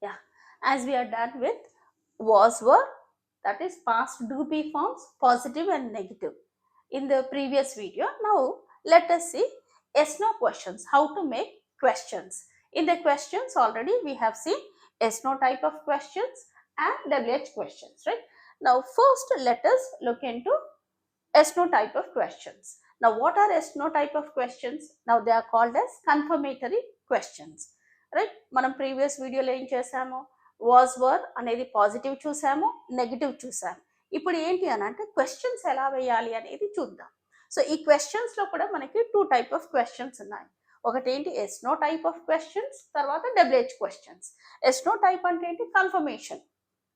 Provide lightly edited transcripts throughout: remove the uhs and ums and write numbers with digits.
Yeah, as we are done with was, were, that is past do be forms, positive and negative in the previous video. Now let us see yes no questions, how to make questions. In the questions already we have seen yes no type of questions and WH questions, right? Now first let us look into yes no type of questions. Now what are yes no type of questions? Now they are called as confirmatory questions, right? మనం previous వీడియోలో ఏం చేసాము, was were అనేది positive చూసాము, negative చూసాము. ఇప్పుడు ఏంటి అని అంటే క్వశ్చన్స్ ఎలా వేయాలి అనేది చూద్దాం. సో ఈ క్వశ్చన్స్ లో కూడా మనకి టూ టైప్ ఆఫ్ క్వశ్చన్స్ ఉన్నాయి. ఒకటి ఏంటి yes no type of questions, తర్వాత WH questions. Yes no type అంటే ఏంటి, కన్ఫర్మేషన్,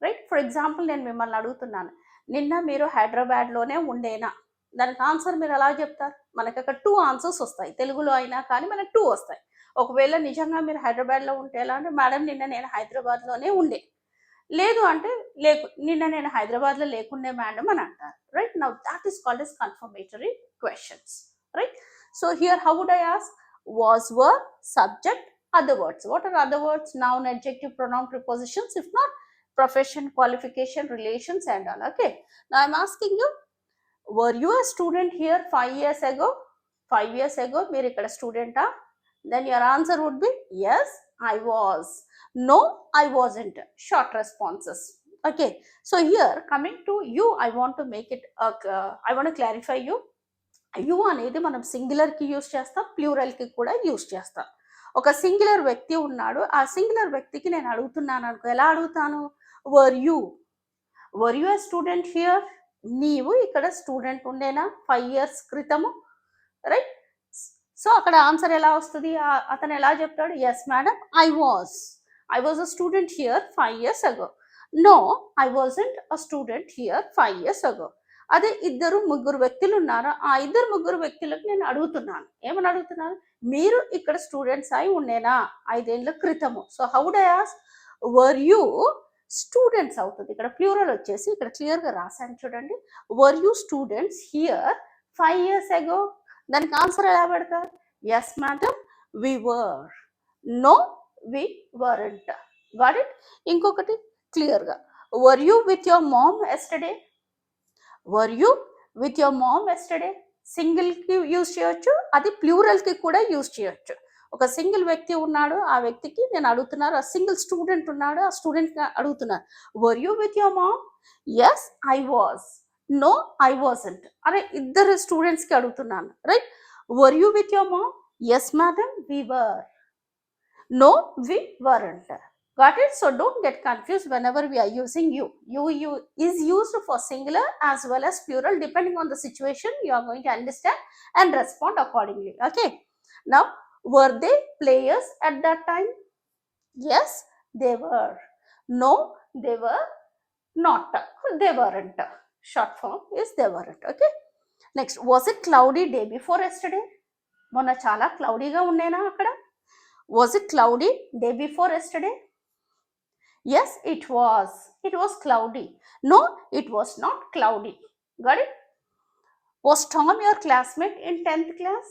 రైట్? ఫర్ ఎగ్జాంపుల్ నేను మిమ్మల్ని అడుగుతున్నాను, నిన్న మీరు హైదరాబాద్లోనే ఉండేనా? దానికి ఆన్సర్ మీరు ఎలా చెప్తారు? మనకి అక్కడ టూ ఆన్సర్స్ వస్తాయి, తెలుగులో అయినా కానీ మనకు టూ వస్తాయి. ఒకవేళ నిజంగా మీరు హైదరాబాద్లో ఉంటే ఎలా అంటే, మేడం నిన్న నేను హైదరాబాద్లోనే ఉండే, లేదు అంటే నిన్న నేను హైదరాబాద్లో లేకుండే మేడం అని అంటారు, right? Now that is called as confirmatory questions, right? So here how would I ask, was, were, subject, other words. What are other words? Noun, adjective, pronoun, prepositions. If not, profession, qualification, relations and all. Okay, now I'm asking you, were you a student here 5 years ago? 5 years ago మీరు ఇక్కడ స్టూడెంటా? then your answer would be yes, I was. No, I wasn't. Short responses. Okay, so here coming to you, I want to make it I want to clarify you. You అనేది మనం సింగులర్కి use చేస్తాం, ప్లూరల్కి కూడా use చేస్తాం. ఒక singular వ్యక్తి ఉన్నాడు, ఆ singular వ్యక్తికి నేను అడుగుతున్నాను అనుకో, ఎలా అడుగుతాను? Were you A student here? నీవు ఇక్కడ స్టూడెంట్ ఉండేనా 5 years క్రితము, రైట్? సో అక్కడ ఆన్సర్ ఎలా వస్తుంది? అతను ఎలా చెప్తాడు? Yes madam, I was a student here 5 years ago. No, I wasn't a student here 5 years ago. అదే ఇద్దరు ముగ్గురు వ్యక్తులు ఉన్నారా, ఆ ఇద్దరు ముగ్గురు వ్యక్తులకు నేను అడుగుతున్నాను, ఏమని అడుగుతున్నాను? మీరు ఇక్కడ స్టూడెంట్స్ అయి ఉండేనా 5 ఏళ్ల క్రితము. So how would I ask, were you students అవుతుంది. ఇక్కడ ప్లూరల్ వచ్చేసి ఇక్కడ క్లియర్గా రాశాను చూడండి, were you students here 5 years ago. దానికి ఆన్సర్ ఎలా పెడతారు? Yes madam, we were. No, we weren't. Got it? ఇంకొకటి క్లియర్గా, were you with your mom yesterday? Were you with your mom yesterday. సింగిల్కి యూజ్ చేయొచ్చు, అది ప్లూరల్కి కూడా యూజ్ చేయొచ్చు. ఒక సింగిల్ వ్యక్తి ఉన్నాడు, ఆ వ్యక్తికి నేను అడుగుతున్నాను, ఆ సింగిల్ స్టూడెంట్ ఉన్నాడు, ఆ స్టూడెంట్కి అడుగుతున్నాను, were you with your mom? Yes, I was. No, I wasn't. అరే ఇద్దరు స్టూడెంట్స్కి అడుగుతున్నాను, right? Were you with your mom? Yes madam, we were. No, we weren't. Got it? So don't get confused whenever we are using you. You is used for singular as well as plural. Depending on the situation, you are going to understand and respond accordingly. Okay. Now, were they players at that time? Yes, they were. No, they were not. They weren't. Short form is they weren't. Okay. Next, was it cloudy day before yesterday? మొన్న చాలా క్లౌడీగా ఉండేనా అక్కడ? Was it cloudy day before yesterday? Yes, it was. It was cloudy. No, it was not cloudy. Got it? Was Tom your classmate in 10th class?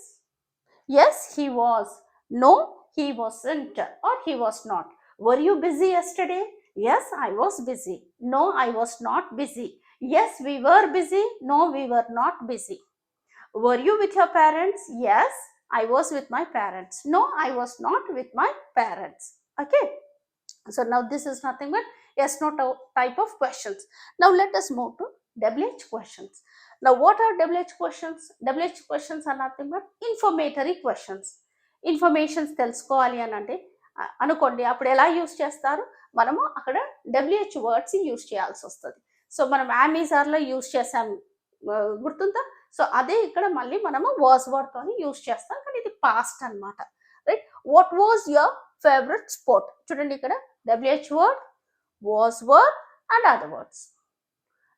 Yes, he was. No, he wasn't, or he was not. Were you busy yesterday? Yes, I was busy. No, I was not busy. Yes, we were busy. No, we were not busy. Were you with your parents? Yes, I was with my parents. No, I was not with my parents. Okay. So now this is nothing but yes no type of questions. Now let us move to WH questions. Now what are WH questions? WH questions are nothing but informatory questions. Informations తెలుసుకోవాలి అని అంటే అనుకోండి, అప్పుడు ఎలా use చేస్తారు? మనము అక్కడ WH words use చేయాల్సి వస్తుంది. సో మనం అమెజాన్లో యూస్ చేసాము, గుర్తుందా? సో అదే ఇక్కడ మళ్ళీ మనము వాజ్ వర్డ్తో యూస్ చేస్తాం, కానీ ఇది పాస్ట్ అనమాట, right? What was your favourite sport? చూడండి ఇక్కడ WH word, was, were and other words.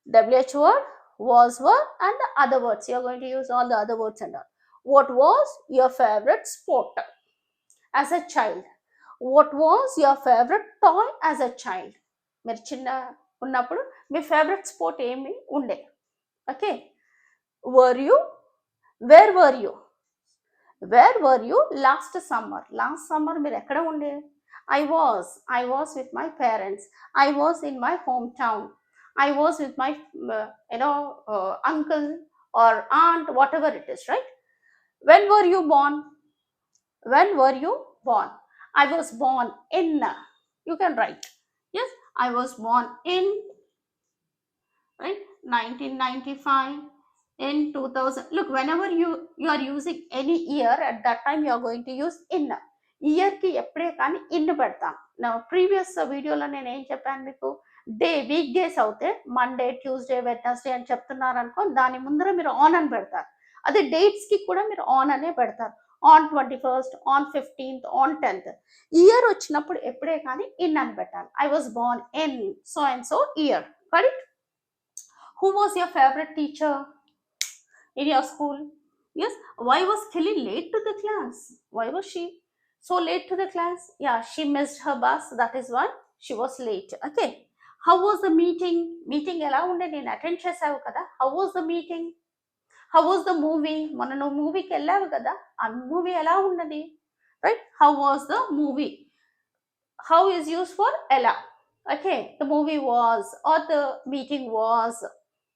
WH word, was, were and the other words. You are going to use all the other words and all. What was your favorite sport as a child? What was your favorite toy as a child? మీరు చిన్న ఉన్నప్పుడు మీ favourite sport ఏమి ఉండే? Okay. Were you, where were you? Where were you last summer? Last summer మీరు ఎక్కడ ఉండే? I was with my parents. I was in my hometown. I was with my uncle or aunt, whatever it is, right? When were you born? When were you born? I was born in. You can write. Yes, I was born in, right? 1995, in 2000. Look, whenever you are using any year, at that time you are going to use in. Year కి ఎప్పుడే కానీ in పెడతాం. నా previous వీడియోలో నేను ఏం చెప్పాను మీకు, వీక్ డేస్ అవుతే మండే, ట్యూస్డే, వెడ్నెస్డే అని చెప్తున్నారు అనుకో, దాని ముందర మీరు ఆన్ అని పెడతారు. అదే డేట్స్ కి కూడా మీరు ఆన్ అనే పెడతారు. On 21st, on 15th, on 10th. Year వచ్చినప్పుడు ఎప్పుడే కానీ ఇన్ అని పెట్టాలి. I was Born in so and so year. Correct. Who was your favorite teacher in your school? Yes. Why was Kelly late to the class? Why was she so late to the class? Yeah, she missed her bus. That is why she was late. Okay. How was the meeting? Meeting ఎలా ఉండే, నేను attend చేసావు కదా. How was the meeting? How was the movie? మొన్న నువ్వు మూవీకి వెళ్ళావు కదా, ఆ మూవీ ఎలా ఉన్నది? Right? How was the movie? How is used for ఎలా. Okay, the movie was or the meeting was.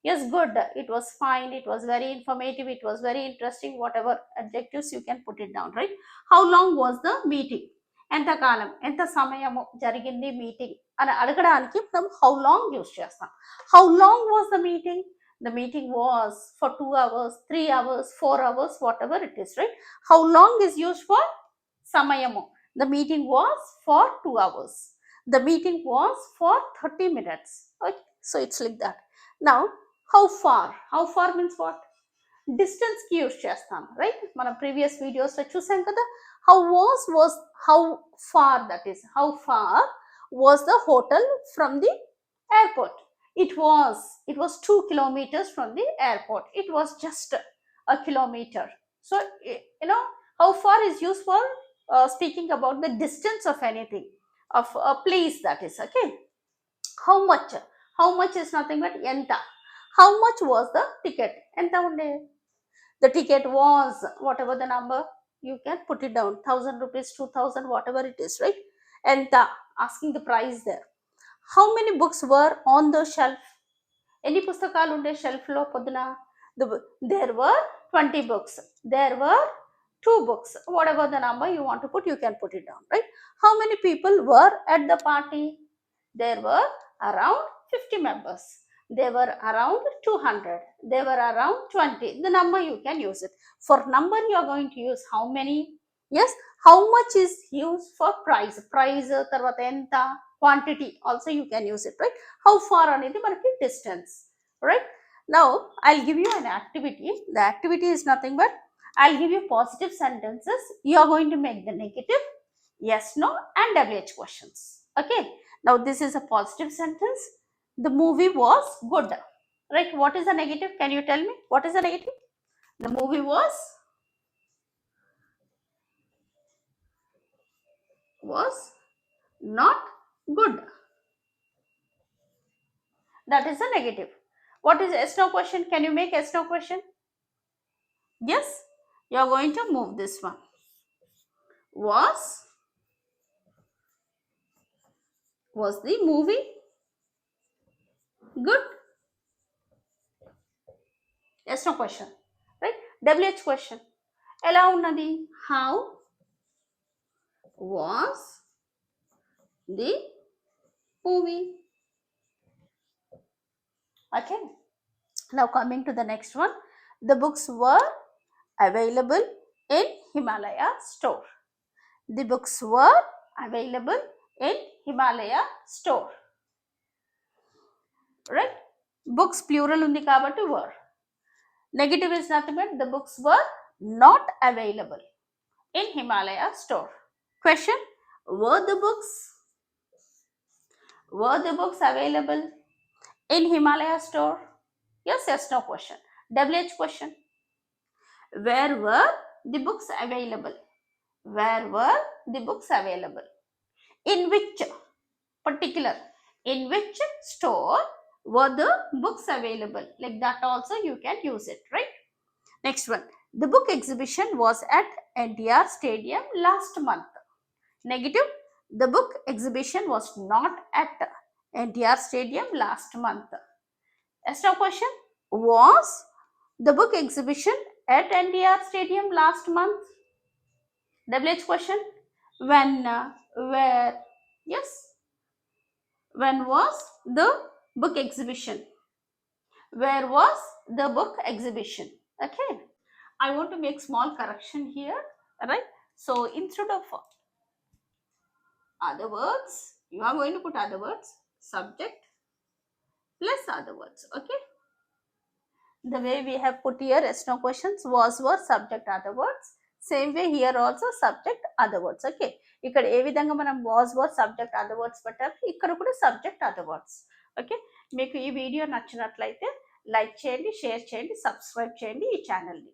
Yes, good. It was fine. It was very informative. It was very interesting. Whatever adjectives you can put it down, right? How long was the meeting? ఎంత కాలం, ఎంత సమయము జరిగింది meeting అని అడగడానికి మనం how long use చేస్తాం. How long was the meeting? The meeting was for 2 hours, 3 hours, 4 hours, whatever it is, right? How long is used for samayamu. The meeting was for 2 hours. The meeting was for 30 minutes. Okay, so it's like that. Now, how far? How far means what? Distance ki use chestam, right? Mana previous videos lo chusam kada. How was how far, that is how far was the hotel from the airport? It was 2 kilometers from the airport. It was just a kilometer. So how far is used for speaking about the distance of anything, of a place, that is. Okay. How much? How much is nothing but enta. How much was the ticket? Enta unde. The ticket was whatever the number, you can put it down, 1000 rupees, 2000, whatever it is, right? Enta, asking the price there. How many books were on the shelf? ఎన్ని పుస్తకాలు ఉండే షెల్ఫ్లో పొద్దున? There were 20 books. There were 2 books. Whatever the number you want to put, you can put it down, right? How many people were at the party? There were around 50 members. They were around 200. They were around 20. The number you can use it. For number you are going to use how many? Yes. How much is used for price? Price tarvata enta, quantity also you can use it, right? How far anedi manaki distance, right? Now I'll give you an activity. The activity is nothing but I'll give you positive sentences. You are going to make the negative, yes, no, and WH questions. Okay. Now this is a positive sentence. The movie was good, right? What is the negative? Can you tell me what is the negative? The movie was not good. That is a negative. What is yes no question? Can you make yes no question? Yes, you are going to move this one. Was the movie good? Yes no question, right? WH question. ఎలా ఉన్నది? How was the movie? Okay. Now coming to the next one. The books were available in Himalaya store. The books were available in Himalaya store. Right? Books plural undi kabatti were. Negative is nothing but the books were not available in Himalaya store. Question: Were the books available in Himalaya store? Yes, yes, no question. WH question. Where were the books available? Where were the books available? In which particular, in which store were the books available? Like that also you can use it, right? Next one. The book exhibition was at NTR Stadium last month. Negative. The book exhibition was not at NTR Stadium last month. Extra question. Was the book exhibition at NTR Stadium last month? WH question. When, where? Yes. When was the book exhibition? Where was the book exhibition? Okay. I want to make small correction here. Right. So instead of other words, you are going to put other words, subject plus other words. Okay. The way we have put here yes no questions, was were subject other words, same way here also subject other words. Okay, ఇక్కడ ఏ విధంగా మనం was were subject other words పెట్టాలి, ఇక్కడ కూడా subject other words. Okay, మీకు ఈ video నచ్చినట్లయితే like చేయండి, షేర్ చేయండి, సబ్స్క్రైబ్ చేయండి ఈ ఛానల్ని.